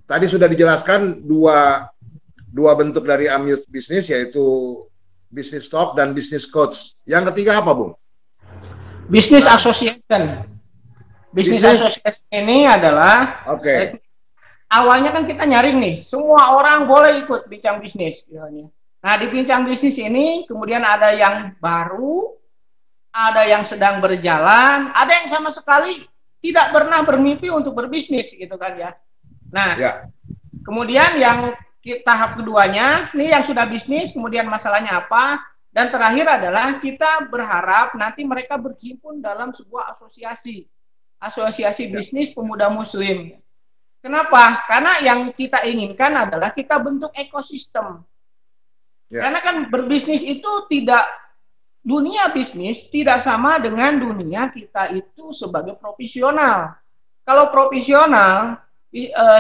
tadi sudah dijelaskan dua bentuk dari Amyut bisnis, yaitu bisnis talk dan bisnis coach. Yang ketiga apa, Bung? Bisnis association. Bisnis association ini adalah awalnya kan kita nyaring nih, semua orang boleh ikut bincang bisnis. Nah, di bincang bisnis ini kemudian ada yang baru, ada yang sedang berjalan, ada yang sama sekali tidak pernah bermimpi untuk berbisnis gitu kan ya. Nah, kemudian yang tahap keduanya, ini yang sudah bisnis, kemudian masalahnya apa, dan terakhir adalah kita berharap nanti mereka berhimpun dalam sebuah asosiasi bisnis pemuda muslim. Kenapa? Karena yang kita inginkan adalah kita bentuk ekosistem. Karena kan berbisnis itu tidak, dunia bisnis tidak sama dengan dunia kita itu sebagai profesional. Kalau profesional,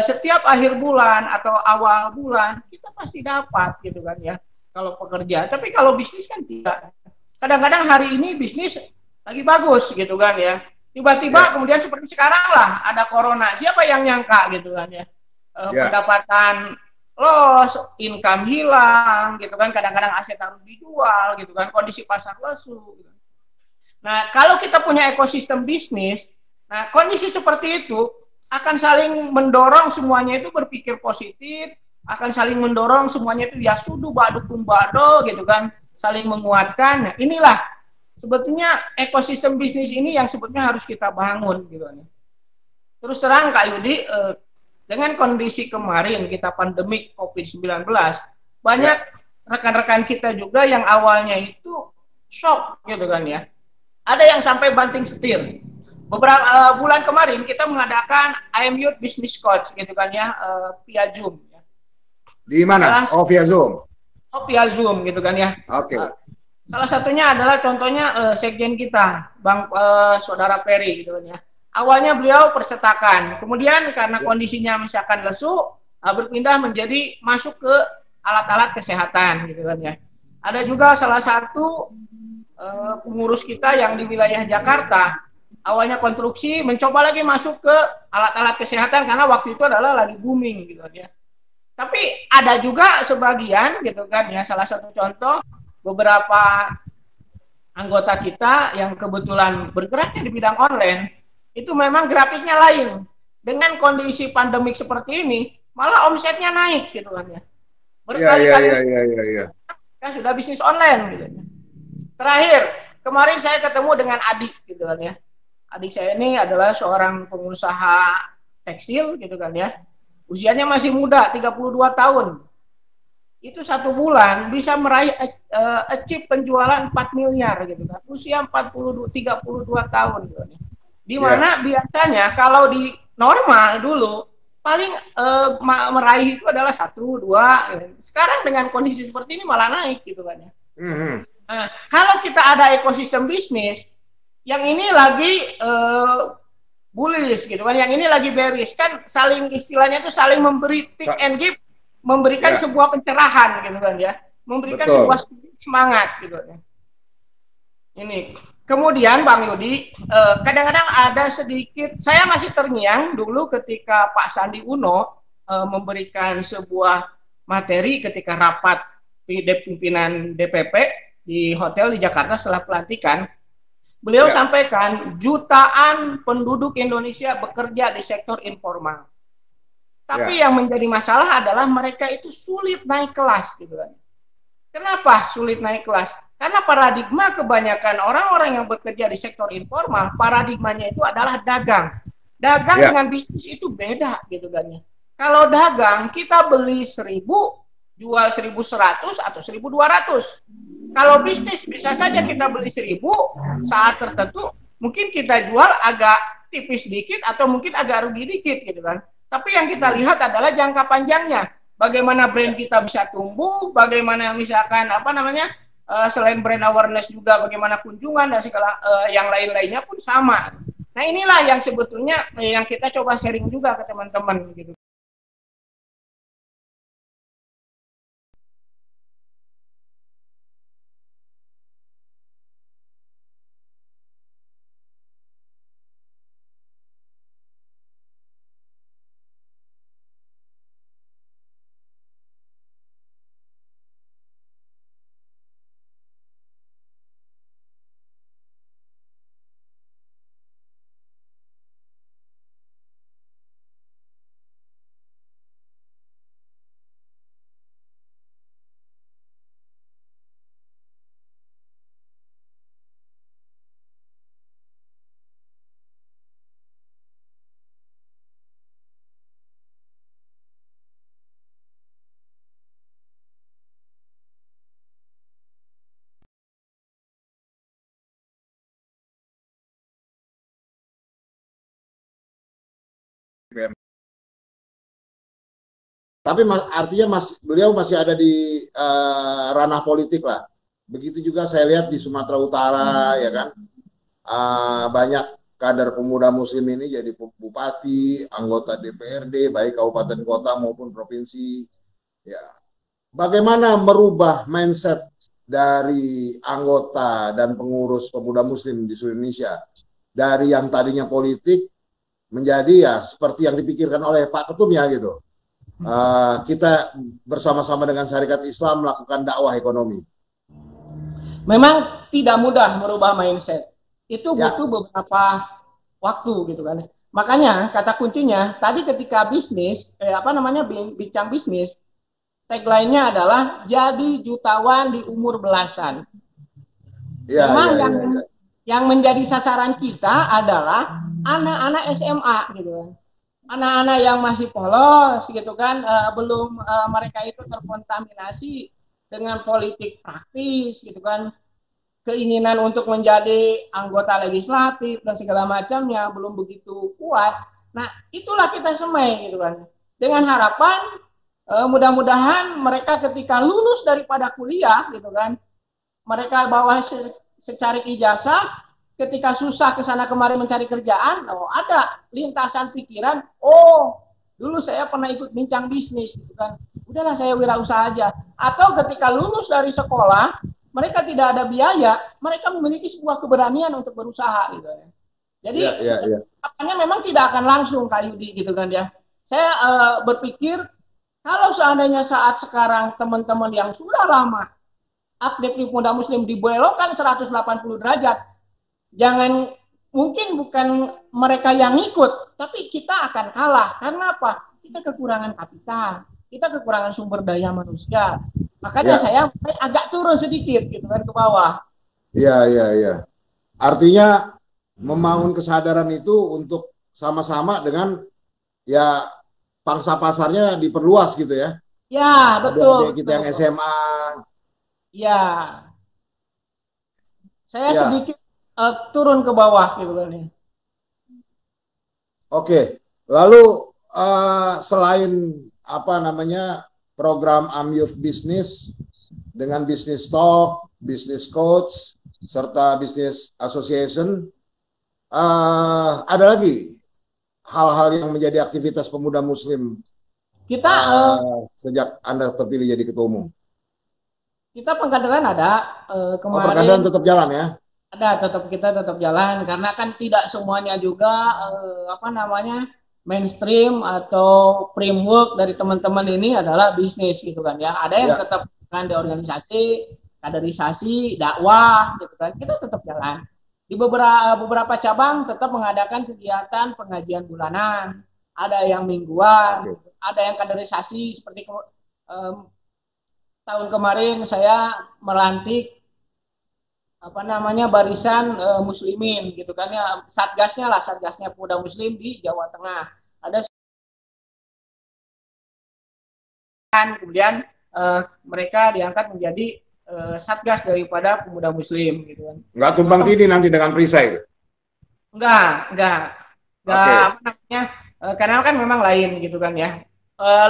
setiap akhir bulan atau awal bulan kita pasti dapat gitu kan ya kalau pekerja. Tapi kalau bisnis kan tidak. Kadang-kadang hari ini bisnis lagi bagus gitu kan ya. Tiba-tiba kemudian seperti sekarang lah ada corona. Siapa yang nyangka gitu kan ya. Pendapatan loss, income hilang gitu kan. Kadang-kadang aset harus dijual gitu kan. Kondisi pasar lesu. Gitu. Nah, kalau kita punya ekosistem bisnis, nah kondisi seperti itu akan saling mendorong semuanya itu berpikir positif, akan saling mendorong semuanya itu ya sudu badu kumbado gitu kan, saling menguatkan. Nah, inilah sebetulnya ekosistem bisnis ini yang sebetulnya harus kita bangun gitu. Terus terang Kak Yudi, dengan kondisi kemarin kita pandemik COVID-19, banyak rekan-rekan kita juga yang awalnya itu shock gitu kan ya. Ada yang sampai banting setir. Beberapa bulan kemarin kita mengadakan Amyut Business Coach gitu kan ya, via Zoom. Ya. Di mana? Via Zoom. Via Zoom gitu kan ya. Salah satunya adalah contohnya sekjen kita, Bang Saudara Peri gitu kan ya. Awalnya beliau percetakan, kemudian karena kondisinya misalkan lesu, berpindah menjadi masuk ke alat-alat kesehatan gitu kan ya. Ada juga salah satu pengurus kita yang di wilayah Jakarta, awalnya konstruksi, mencoba lagi masuk ke alat-alat kesehatan karena waktu itu adalah lagi booming gitu ya. Tapi ada juga sebagian gitu kan ya, salah satu contoh beberapa anggota kita yang kebetulan bergeraknya di bidang online, itu memang grafiknya lain. Dengan kondisi pandemik seperti ini, malah omsetnya naik gitu kan ya. Berkali-kali kan sudah bisnis online gitu ya. Terakhir, kemarin saya ketemu dengan adik gitu kan ya. Adik saya ini adalah seorang pengusaha tekstil gitu kan ya. Usianya masih muda, 32 tahun. Itu 1 bulan bisa meraih achieve penjualan 4 miliar gitu kan. Usia 32 tahun gitu kan. Di mana biasanya kalau di normal dulu paling meraih itu adalah 1, 2 gitu. Sekarang dengan kondisi seperti ini malah naik gitu kan ya. Nah, kalau kita ada ekosistem bisnis yang ini lagi bullish gitu kan, yang ini lagi bearish kan, saling istilahnya itu saling memberi tip and give, memberikan sebuah pencerahan gitu kan ya, memberikan sebuah semangat gitu ya. Ini kemudian Bang Yudi, kadang-kadang ada sedikit, saya masih terngiang dulu ketika Pak Sandi Uno memberikan sebuah materi ketika rapat pimpinan DPP di hotel di Jakarta setelah pelantikan. Beliau sampaikan jutaan penduduk Indonesia bekerja di sektor informal. Tapi yang menjadi masalah adalah mereka itu sulit naik kelas gitu kan. Kenapa sulit naik kelas? Karena paradigma kebanyakan orang-orang yang bekerja di sektor informal, paradigmanya itu adalah dagang. Dagang dengan bisnis itu beda gitu kan ya. Kalau dagang kita beli 1.000, jual 1.100 atau 1.200. Kalau bisnis bisa saja kita beli 1.000, saat tertentu mungkin kita jual agak tipis dikit atau mungkin agak rugi dikit gitu kan. Tapi yang kita lihat adalah jangka panjangnya. Bagaimana brand kita bisa tumbuh, bagaimana misalkan selain brand awareness juga bagaimana kunjungan dan segala yang lain-lainnya pun sama. Nah, inilah yang sebetulnya yang kita coba sharing juga ke teman-teman gitu. Tapi artinya beliau masih ada di ranah politik lah. Begitu juga saya lihat di Sumatera Utara, ya kan, banyak kader pemuda Muslim ini jadi bupati, anggota DPRD, baik kabupaten kota maupun provinsi. Ya, bagaimana merubah mindset dari anggota dan pengurus pemuda Muslim di seluruh Indonesia dari yang tadinya politik menjadi ya seperti yang dipikirkan oleh Pak Ketum ya gitu. Kita bersama-sama dengan Syarikat Islam melakukan dakwah ekonomi. Memang tidak mudah merubah mindset. Itu butuh beberapa waktu gitu kan. Makanya kata kuncinya tadi ketika bisnis, bincang bisnis, tagline-nya adalah jadi jutawan di umur belasan. Ya, memang yang menjadi sasaran kita adalah anak-anak SMA gitu kan. Anak-anak yang masih polos gitu kan, belum mereka itu terkontaminasi dengan politik praktis gitu kan, keinginan untuk menjadi anggota legislatif dan segala macamnya belum begitu kuat. Nah, itulah kita semai gitu kan, dengan harapan mudah-mudahan mereka ketika lulus daripada kuliah gitu kan, mereka bawa secari ijazah, ketika susah ke sana kemari mencari kerjaan, ada lintasan pikiran, dulu saya pernah ikut bincang bisnis gitu kan. Udahlah saya wirausaha aja. Atau ketika lulus dari sekolah, mereka tidak ada biaya, mereka memiliki sebuah keberanian untuk berusaha gitu ya. Jadi apanya memang tidak akan langsung Kak Yudi gitu kan ya. Saya berpikir kalau seandainya saat sekarang teman-teman yang sudah lama aktif di Pemuda Muslim dibelokkan 180 derajat, jangan, mungkin bukan mereka yang ikut, tapi kita akan kalah. Karena apa? Kita kekurangan kapital, kita kekurangan sumber daya manusia. Makanya saya agak turun sedikit gitu kan ke bawah. Iya. Artinya membangun kesadaran itu untuk sama-sama dengan ya pangsa pasarnya diperluas gitu ya. Ya, betul. Ada kita yang SMA. Ya. Saya sedikit turun ke bawah gitu kan. Oke. Lalu selain program Youth Business dengan Business Talk, Business Coach, serta Business Association, ada lagi hal-hal yang menjadi aktivitas pemuda Muslim kita sejak Anda terpilih jadi ketua umum? Kita pengkaderan ada kemarin. Pengkaderan tetap jalan ya? Ada, kita tetap jalan karena kan tidak semuanya juga mainstream atau framework dari teman-teman ini adalah bisnis gitu kan ya. Ada yang tetap kan di organisasi, kaderisasi, dakwah gitu kan. Kita tetap jalan. Di beberapa cabang tetap mengadakan kegiatan pengajian bulanan, ada yang mingguan, ada yang kaderisasi seperti tahun kemarin saya melantik barisan muslimin gitu kan ya, satgasnya pemuda muslim di Jawa Tengah. Ada kemudian mereka diangkat menjadi satgas daripada pemuda muslim gitu kan. Enggak tumpang tindih nanti dengan perisai. Enggak. Karena kan memang lain gitu kan ya.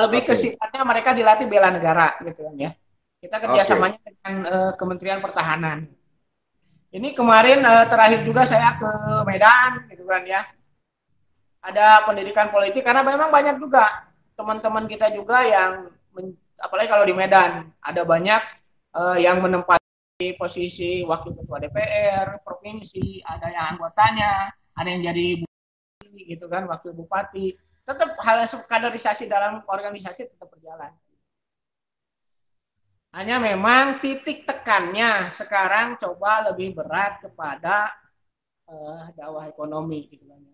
Lebih ke sifatnya mereka dilatih bela negara gitu kan ya. Kita kerjasamanya dengan Kementerian Pertahanan. Ini kemarin terakhir juga saya ke Medan gitu kan ya. Ada pendidikan politik karena memang banyak juga teman-teman kita juga yang apalagi kalau di Medan ada banyak yang menempati posisi wakil ketua DPR provinsi, ada yang anggotanya, ada yang jadi bupati gitu kan, wakil bupati. Tetap hal kaderisasi dalam organisasi tetap berjalan. Hanya memang titik tekannya sekarang coba lebih berat kepada dakwah ekonomi gitu kan.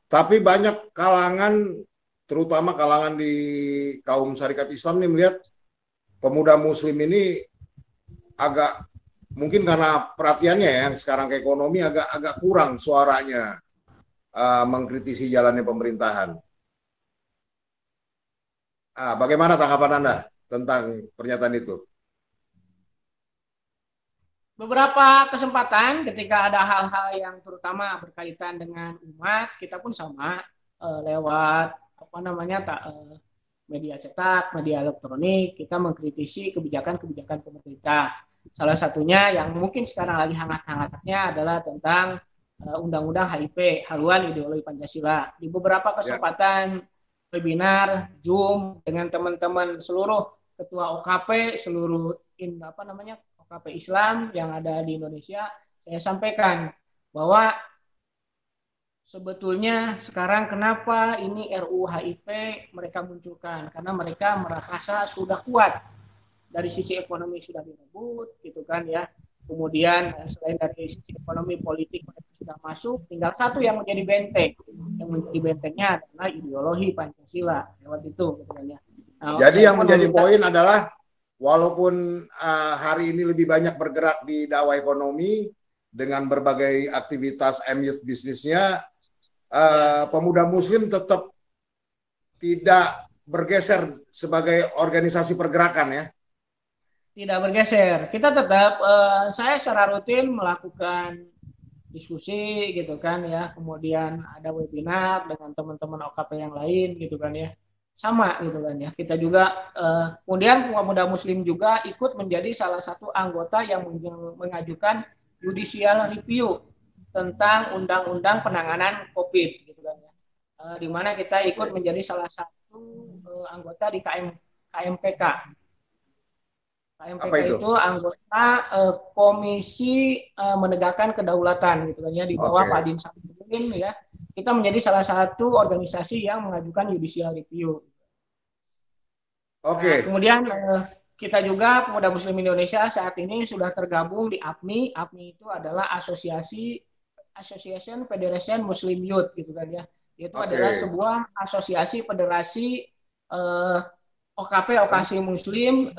Tapi banyak kalangan, terutama kalangan di kaum Syarikat Islam nih melihat pemuda Muslim ini agak, mungkin karena perhatiannya yang sekarang ke ekonomi agak kurang suaranya mengkritisi jalannya pemerintahan. Bagaimana tanggapan Anda tentang pernyataan itu? Beberapa kesempatan ketika ada hal-hal yang terutama berkaitan dengan umat, kita pun sama lewat media cetak, media elektronik, kita mengkritisi kebijakan-kebijakan pemerintah. Salah satunya yang mungkin sekarang lagi hangat-hangatnya adalah tentang Undang-Undang HIP, Haluan Ideologi Pancasila. Di beberapa kesempatan webinar, Zoom dengan teman-teman seluruh ketua OKP, seluruh OKP Islam yang ada di Indonesia, saya sampaikan bahwa sebetulnya sekarang kenapa ini RUU HIP mereka munculkan, karena mereka merasa sudah kuat dari sisi ekonomi sudah direbut, gitu kan ya. Kemudian selain dari sisi ekonomi politik mereka sudah masuk, tinggal satu yang menjadi benteng. Yang menjadi bentengnya adalah ideologi Pancasila lewat itu, gitu kan ya. Nah, jadi yang menjadi poin adalah walaupun hari ini lebih banyak bergerak di dakwah ekonomi dengan berbagai aktivitas MYouth bisnisnya, pemuda Muslim tetap tidak bergeser sebagai organisasi pergerakan ya. Tidak bergeser. Kita tetap, saya secara rutin melakukan diskusi gitu kan ya. Kemudian ada webinar dengan teman-teman OKP yang lain gitu kan ya. Sama gitu kan ya. Kita juga, kemudian pemuda Muslim juga ikut menjadi salah satu anggota yang mengajukan judicial review tentang undang-undang penanganan COVID gitu kan ya. Di mana kita ikut menjadi salah satu anggota di KMPK. KMPK itu anggota Komisi Menegakkan Kedaulatan gitu kan ya, di bawah Pak Din Samsudin ya. Kita menjadi salah satu organisasi yang mengajukan judicial review. Nah, kemudian kita juga pemuda Muslim Indonesia saat ini sudah tergabung di APMI. APMI itu adalah Association Federation Muslim Youth gitu kan ya. Itu adalah sebuah asosiasi federasi OKP Muslim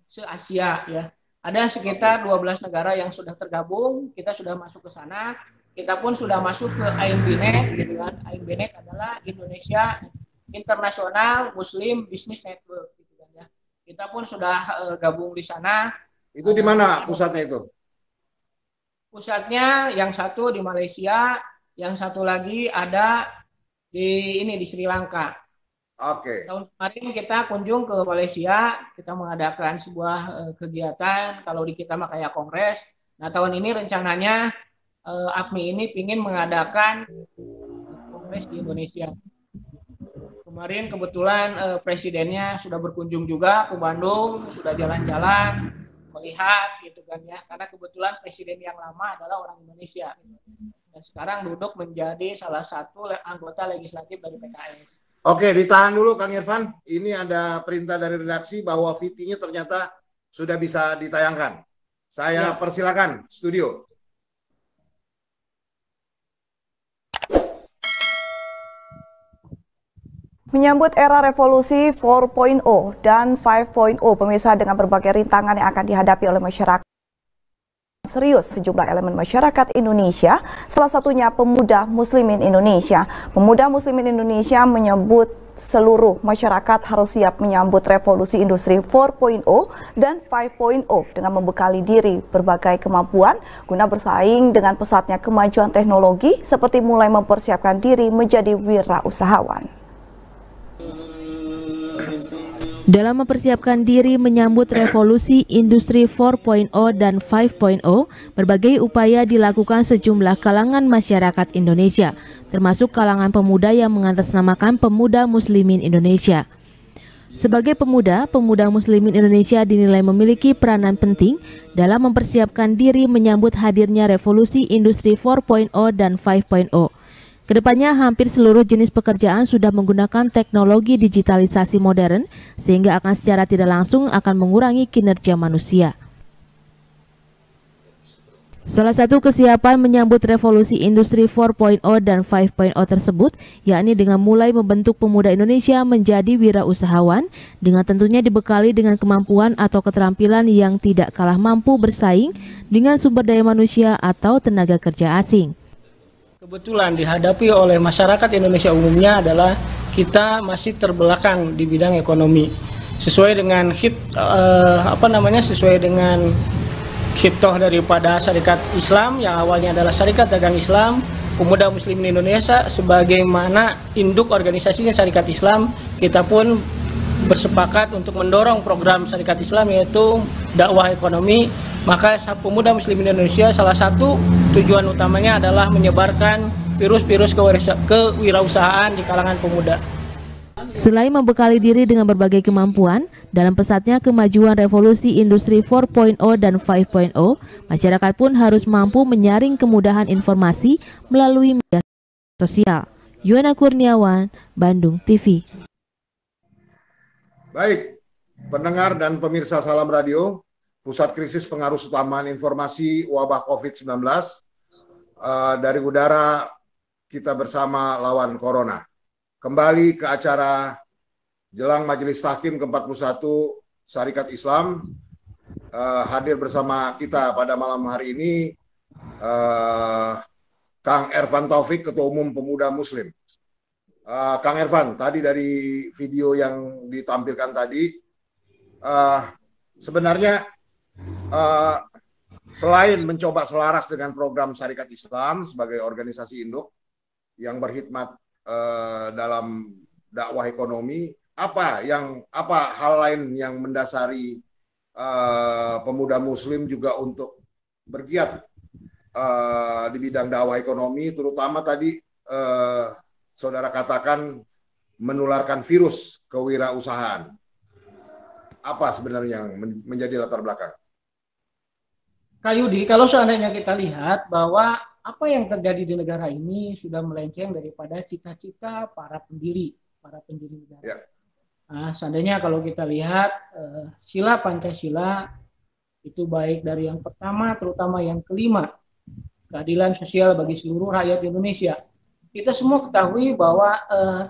se-Asia ya. Ada sekitar 12 negara yang sudah tergabung, kita sudah masuk ke sana. Kita pun sudah masuk ke AINBNET gitu kan. AINBNET adalah Indonesia International Muslim Business Network gitu kan ya. Kita pun sudah gabung di sana. Itu di mana pusatnya itu? Pusatnya yang satu di Malaysia, yang satu lagi ada di Sri Lanka. Tahun kemarin kita kunjung ke Malaysia, kita mengadakan sebuah kegiatan, kalau di kita mah kayak kongres. Nah, tahun ini rencananya APMI ini ingin mengadakan kongres di Indonesia. Kemarin kebetulan presidennya sudah berkunjung juga ke Bandung, sudah jalan-jalan, melihat gitu kan ya, karena kebetulan presiden yang lama adalah orang Indonesia. Dan sekarang duduk menjadi salah satu anggota legislatif dari PKS. Oke, ditahan dulu Kang Irfan. Ini ada perintah dari redaksi bahwa VT-nya ternyata sudah bisa ditayangkan. Saya persilakan studio. Menyambut era revolusi 4.0 dan 5.0, pemirsa, dengan berbagai rintangan yang akan dihadapi oleh masyarakat. Serius sejumlah elemen masyarakat Indonesia, salah satunya pemuda Muslimin Indonesia. Pemuda Muslimin Indonesia menyebut seluruh masyarakat harus siap menyambut revolusi industri 4.0 dan 5.0 dengan membekali diri berbagai kemampuan guna bersaing dengan pesatnya kemajuan teknologi, seperti mulai mempersiapkan diri menjadi wirausahawan. Dalam mempersiapkan diri menyambut revolusi industri 4.0 dan 5.0, berbagai upaya dilakukan sejumlah kalangan masyarakat Indonesia, termasuk kalangan pemuda yang mengatasnamakan Pemuda Muslimin Indonesia. Sebagai pemuda, Pemuda Muslimin Indonesia dinilai memiliki peranan penting dalam mempersiapkan diri menyambut hadirnya revolusi industri 4.0 dan 5.0. Kedepannya hampir seluruh jenis pekerjaan sudah menggunakan teknologi digitalisasi modern, sehingga akan secara tidak langsung akan mengurangi kinerja manusia. Salah satu kesiapan menyambut revolusi industri 4.0 dan 5.0 tersebut, yakni dengan mulai membentuk pemuda Indonesia menjadi wirausahawan, dengan tentunya dibekali dengan kemampuan atau keterampilan yang tidak kalah mampu bersaing dengan sumber daya manusia atau tenaga kerja asing. Kebetulan dihadapi oleh masyarakat Indonesia umumnya adalah kita masih terbelakang di bidang ekonomi. Sesuai dengan sesuai dengan hitoh daripada Syarikat Islam yang awalnya adalah Syarikat Dagang Islam, Pemuda Muslimin Indonesia sebagaimana induk organisasinya Syarikat Islam, kita pun bersepakat untuk mendorong program Syarikat Islam yaitu dakwah ekonomi. Maka pemuda Muslim Indonesia salah satu tujuan utamanya adalah menyebarkan virus-virus kewirausahaan di kalangan pemuda. Selain membekali diri dengan berbagai kemampuan, dalam pesatnya kemajuan revolusi industri 4.0 dan 5.0, masyarakat pun harus mampu menyaring kemudahan informasi melalui media sosial. Yuana Kurniawan, Bandung TV. Baik, pendengar dan pemirsa Salam Radio, Pusat Krisis Pengaruh Utamaan Informasi Wabah COVID-19, dari udara kita bersama lawan Corona. Kembali ke acara jelang Majelis Tahkim ke-41 Syarikat Islam. Hadir bersama kita pada malam hari ini Kang Ervan Taufik, Ketua Umum Pemuda Muslim. Kang Ervan, tadi dari video yang ditampilkan tadi, sebenarnya selain mencoba selaras dengan program Syarikat Islam sebagai organisasi induk yang berkhidmat dalam dakwah ekonomi, apa hal lain yang mendasari pemuda Muslim juga untuk bergiat di bidang dakwah ekonomi, terutama tadi saudara katakan menularkan virus kewirausahaan. Apa sebenarnya yang menjadi latar belakang? Kak Yudi, kalau seandainya kita lihat bahwa apa yang terjadi di negara ini sudah melenceng daripada cita-cita para pendiri negara. Ya. Nah, seandainya kalau kita lihat sila Pancasila itu baik dari yang pertama terutama yang kelima, keadilan sosial bagi seluruh rakyat Indonesia. Kita semua ketahui bahwa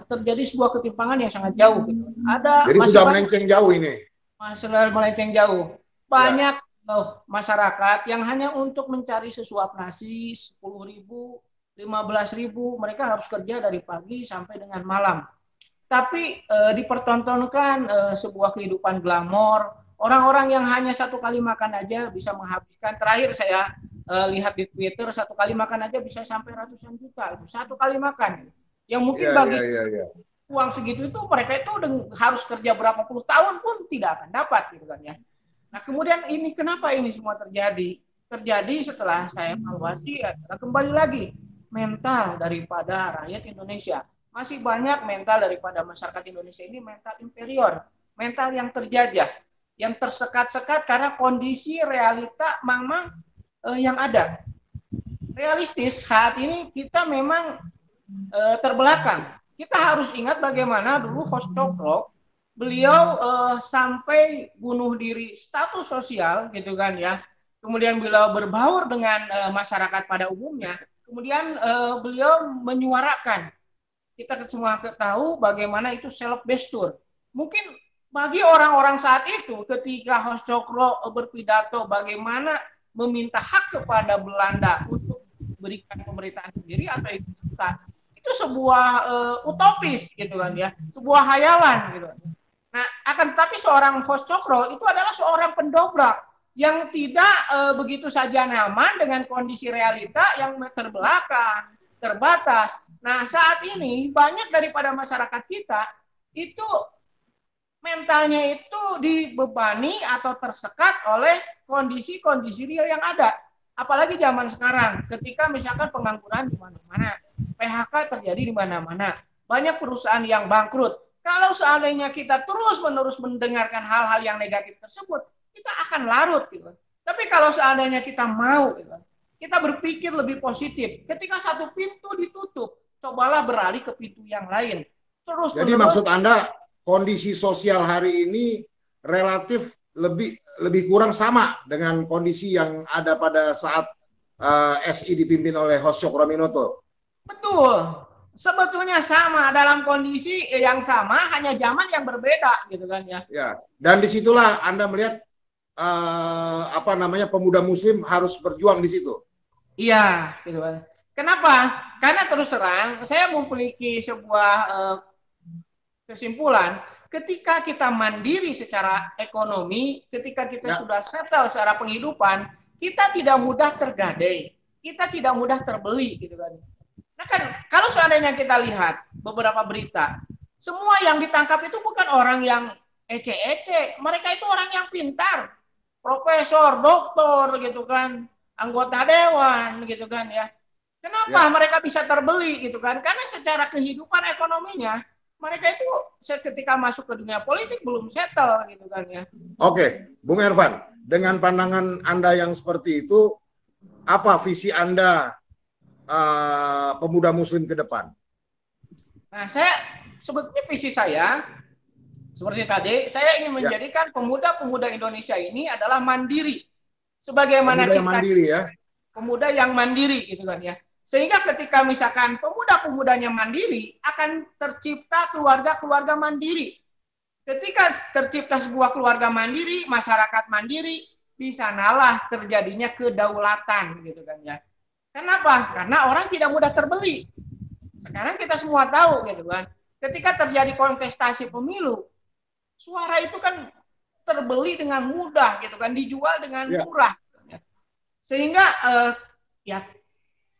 terjadi sebuah ketimpangan yang sangat jauh. Gitu. Jadi sudah melenceng jauh ini. Sudah melenceng jauh. Banyak masyarakat yang hanya untuk mencari sesuap nasi 10.000, 15.000, mereka harus kerja dari pagi sampai dengan malam. Tapi dipertontonkan sebuah kehidupan glamor, orang-orang yang hanya satu kali makan aja bisa menghabiskan. Terakhir saya lihat di Twitter, satu kali makan aja bisa sampai ratusan juta, satu kali makan. Yang mungkin bagi uang segitu itu mereka itu harus kerja berapa puluh tahun pun tidak akan dapat, gitu kan ya. Nah, kemudian ini kenapa ini semua terjadi? Terjadi setelah saya evaluasi adalah kembali lagi mental daripada rakyat Indonesia. Masih banyak mental daripada masyarakat Indonesia ini mental inferior, mental yang terjajah, yang tersekat-sekat karena kondisi realita memang yang ada. Realistis saat ini kita memang terbelakang. Kita harus ingat bagaimana dulu Hoscokro beliau sampai bunuh diri status sosial gitu kan ya. Kemudian beliau berbaur dengan masyarakat pada umumnya. Kemudian beliau menyuarakan. Kita semua tahu bagaimana itu self-bestur. Mungkin bagi orang-orang saat itu ketika Hoscokro berpidato bagaimana meminta hak kepada Belanda untuk berikan pemerintahan sendiri atau itu sebuah utopis gitu kan ya. Sebuah hayalan gitu. Nah, akan tetapi seorang Hoscokro itu adalah seorang pendobrak yang tidak begitu saja nyaman dengan kondisi realita yang terbelakang, terbatas. Nah, saat ini banyak daripada masyarakat kita itu mentalnya itu dibebani atau tersekat oleh kondisi-kondisi real yang ada. Apalagi zaman sekarang, ketika misalkan pengangguran di mana-mana, PHK terjadi di mana-mana, banyak perusahaan yang bangkrut. Kalau seandainya kita terus-menerus mendengarkan hal-hal yang negatif tersebut, kita akan larut. Gitu. Tapi kalau seandainya kita mau, gitu, kita berpikir lebih positif. Ketika satu pintu ditutup, cobalah beralih ke pintu yang lain. Jadi maksud Anda, kondisi sosial hari ini relatif lebih kurang sama dengan kondisi yang ada pada saat SI dipimpin oleh Hoscokro Aminoto? Betul. Sebetulnya sama, dalam kondisi yang sama, hanya zaman yang berbeda, gitu kan ya. Ya, dan disitulah Anda melihat pemuda Muslim harus berjuang di situ. Iya, gitu kan. Kenapa? Karena terus terang, saya memiliki sebuah kesimpulan, ketika kita mandiri secara ekonomi, ketika kita sudah settle secara penghidupan, kita tidak mudah tergadai, kita tidak mudah terbeli, gitu kan. Nah kan, kalau seandainya kita lihat beberapa berita, semua yang ditangkap itu bukan orang yang ece-ece. Mereka itu orang yang pintar, profesor, doktor gitu kan, anggota dewan gitu kan ya. Kenapa mereka bisa terbeli gitu kan? Karena secara kehidupan ekonominya mereka itu ketika masuk ke dunia politik belum settle gitu kan ya. Oke, Bung Ervan, dengan pandangan Anda yang seperti itu, apa visi Anda pemuda Muslim ke depan? Nah, sebetulnya visi saya seperti tadi, saya ingin menjadikan pemuda-pemuda Indonesia ini adalah mandiri. Sebagaimana pemuda yang mandiri ya. Pemuda yang mandiri gitu kan ya. Sehingga ketika misalkan pemuda-pemudanya mandiri, akan tercipta keluarga-keluarga mandiri. Ketika tercipta sebuah keluarga mandiri, masyarakat mandiri, di sanalah terjadinya kedaulatan gitu kan ya. Kenapa? Karena orang tidak mudah terbeli. Sekarang kita semua tahu gitu kan. Ketika terjadi kontestasi pemilu, suara itu kan terbeli dengan mudah gitu kan, dijual dengan murah. Sehingga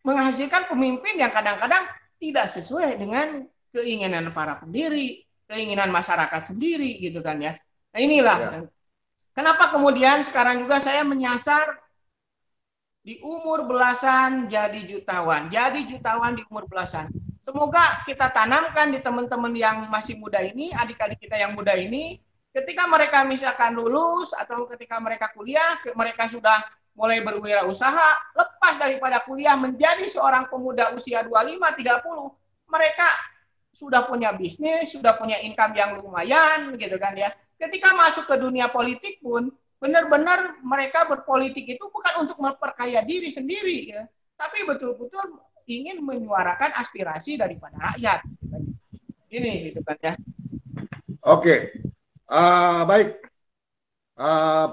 menghasilkan pemimpin yang kadang-kadang tidak sesuai dengan keinginan para pendiri, keinginan masyarakat sendiri gitu kan ya. Nah inilah kenapa kemudian sekarang juga saya menyasar di umur belasan jadi jutawan di umur belasan. Semoga kita tanamkan di teman-teman yang masih muda ini, adik-adik kita yang muda ini, ketika mereka misalkan lulus atau ketika mereka kuliah, mereka sudah mulai berwirausaha, lepas daripada kuliah menjadi seorang pemuda usia 25-30, mereka sudah punya bisnis, sudah punya income yang lumayan gitu kan ya. Ketika masuk ke dunia politik pun, benar-benar mereka berpolitik itu bukan untuk memperkaya diri sendiri ya, tapi betul-betul ingin menyuarakan aspirasi daripada rakyat. Ini gitu kan ya. Oke. Baik.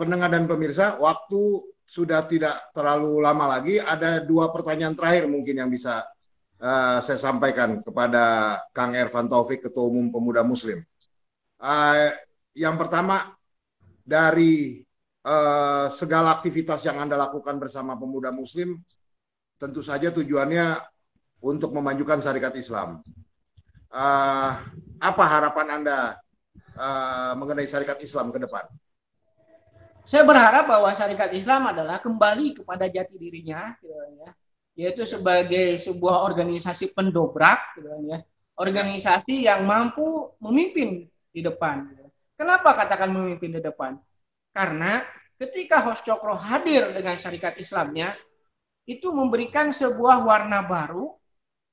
Pendengar dan pemirsa, waktu sudah tidak terlalu lama lagi. Ada 2 pertanyaan terakhir mungkin yang bisa saya sampaikan kepada Kang Ervan Taufik, Ketua Umum Pemuda Muslim. Yang pertama, dari segala aktivitas yang Anda lakukan bersama Pemuda Muslim, tentu saja tujuannya untuk memajukan syarikat Islam. Apa harapan Anda mengenai syarikat Islam ke depan? Saya berharap bahwa syarikat Islam adalah kembali kepada jati dirinya, yaitu sebagai sebuah organisasi pendobrak, organisasi yang mampu memimpin di depan. Kenapa katakan memimpin di depan? Karena ketika Hos Cokro hadir dengan syarikat Islamnya, itu memberikan sebuah warna baru,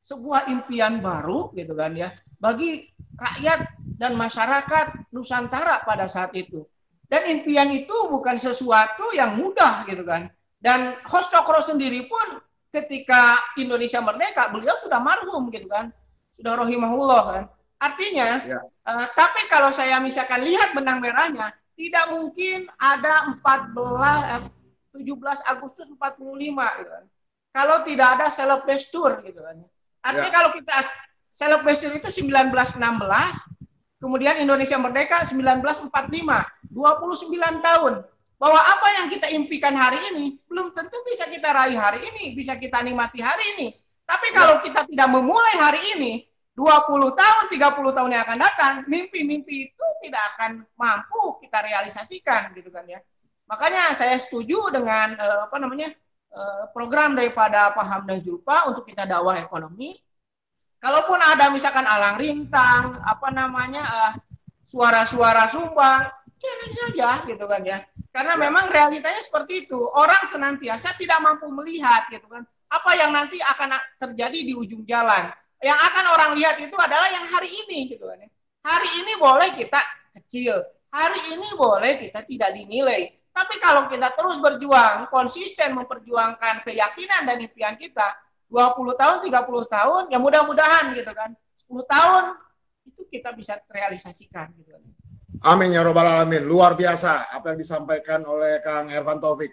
sebuah impian baru, gitu kan ya, bagi rakyat dan masyarakat Nusantara pada saat itu. Dan impian itu bukan sesuatu yang mudah gitu kan. Dan Hos Cokro sendiri pun ketika Indonesia merdeka, beliau sudah marhum gitu kan. Sudah rahimahullah kan. Artinya, tapi kalau saya misalkan lihat benang merahnya, tidak mungkin ada 17 Agustus 45 gitu kan. Kalau tidak ada Selebestur gitu kan. Artinya kalau kita Selebestur itu 1916, kemudian Indonesia merdeka 1945, 29 tahun. Bahwa apa yang kita impikan hari ini belum tentu bisa kita raih hari ini, bisa kita nikmati hari ini. Tapi kalau kita tidak memulai hari ini, 20 tahun, 30 tahun yang akan datang, mimpi-mimpi itu tidak akan mampu kita realisasikan gitu kan ya. Makanya saya setuju dengan program daripada Pak Hamdan Zulfa untuk kita dakwah ekonomi. Kalaupun ada misalkan alang rintang, suara-suara sumbang, challenge saja gitu kan ya. Karena memang realitanya seperti itu. Orang senantiasa tidak mampu melihat gitu kan. Apa yang nanti akan terjadi di ujung jalan. Yang akan orang lihat itu adalah yang hari ini gitu kan. Hari ini boleh kita kecil, hari ini boleh kita tidak dinilai. Tapi kalau kita terus berjuang, konsisten memperjuangkan keyakinan dan impian kita, 20 tahun, 30 tahun, ya mudah-mudahan gitu kan. 10 tahun itu kita bisa realisasikan gitu kan. Amin ya robbal alamin. Luar biasa apa yang disampaikan oleh Kang Ervan Taufik.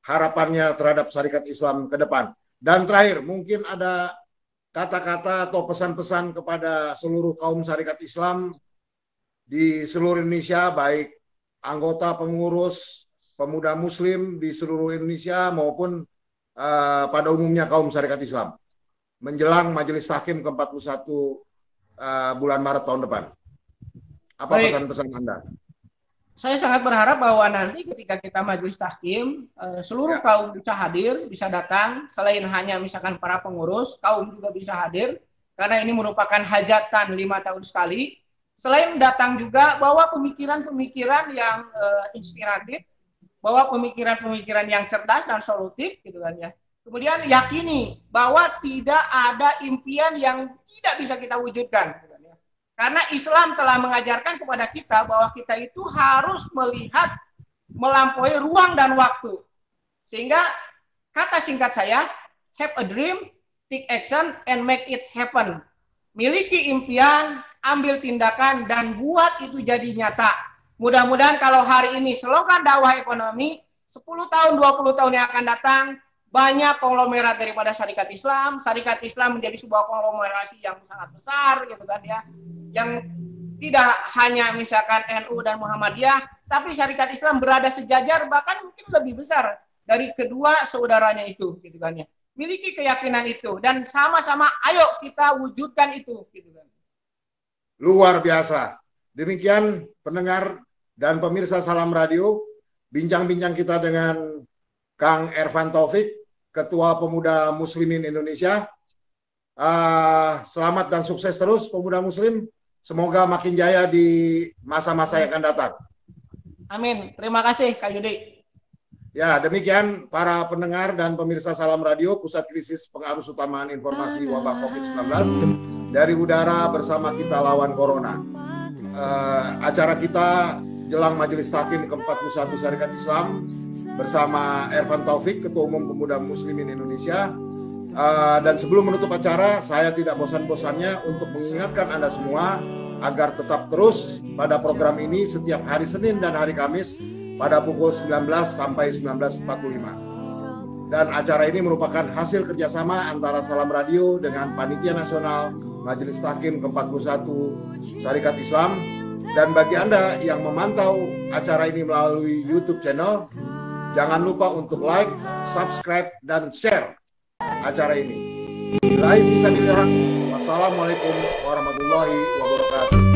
Harapannya terhadap syarikat Islam ke depan. Dan terakhir, mungkin ada kata-kata atau pesan-pesan kepada seluruh kaum syarikat Islam di seluruh Indonesia, baik anggota pengurus pemuda Muslim di seluruh Indonesia maupun pada umumnya kaum syarikat Islam menjelang Majelis Tahkim ke-41 bulan Maret tahun depan. Apa pesan-pesan Anda? Saya sangat berharap bahwa nanti ketika kita majelis tahkim, seluruh kaum bisa hadir, bisa datang, selain hanya misalkan para pengurus, kaum juga bisa hadir, karena ini merupakan hajatan 5 tahun sekali. Selain datang juga bawa pemikiran-pemikiran yang inspiratif, bawa pemikiran-pemikiran yang cerdas dan solutif, gitu kan ya. Kemudian yakini bahwa tidak ada impian yang tidak bisa kita wujudkan. Karena Islam telah mengajarkan kepada kita bahwa kita itu harus melihat melampaui ruang dan waktu. Sehingga kata singkat saya, have a dream, take action, and make it happen. Miliki impian, ambil tindakan, dan buat itu jadi nyata. Mudah-mudahan kalau hari ini slogan dakwah ekonomi, 10 tahun, 20 tahun yang akan datang, banyak konglomerat daripada syarikat Islam menjadi sebuah konglomerasi yang sangat besar, gitu kan ya, yang tidak hanya misalkan NU dan Muhammadiyah, tapi syarikat Islam berada sejajar, bahkan mungkin lebih besar dari kedua saudaranya itu, gitu kan ya. Miliki keyakinan itu dan sama-sama ayo kita wujudkan itu, gitu kan. Luar biasa. Demikian pendengar dan pemirsa Salam Radio, bincang-bincang kita dengan Kang Ervan Taufik, Ketua Pemuda Muslimin Indonesia. Selamat dan sukses terus Pemuda Muslim. Semoga makin jaya di masa-masa yang akan datang. Amin. Terima kasih Kak Yudi. Ya, demikian para pendengar dan pemirsa Salam Radio, Pusat Krisis Pengarus Utamaan Informasi Wabah COVID-19 dari udara bersama kita lawan Corona. Acara kita jelang Majelis Tahkim ke-41 Syarikat Islam bersama Ervan Taufik, Ketua Umum Pemuda Muslimin Indonesia. Dan sebelum menutup acara, saya tidak bosan-bosannya untuk mengingatkan Anda semua agar tetap terus pada program ini setiap hari Senin dan hari Kamis pada pukul 19 sampai 19.45. Dan acara ini merupakan hasil kerjasama antara Salam Radio dengan Panitia Nasional Majelis Tahkim ke-41 Syarikat Islam. Dan bagi Anda yang memantau acara ini melalui YouTube channel, jangan lupa untuk like, subscribe, dan share acara ini. Wassalamualaikum warahmatullahi wabarakatuh.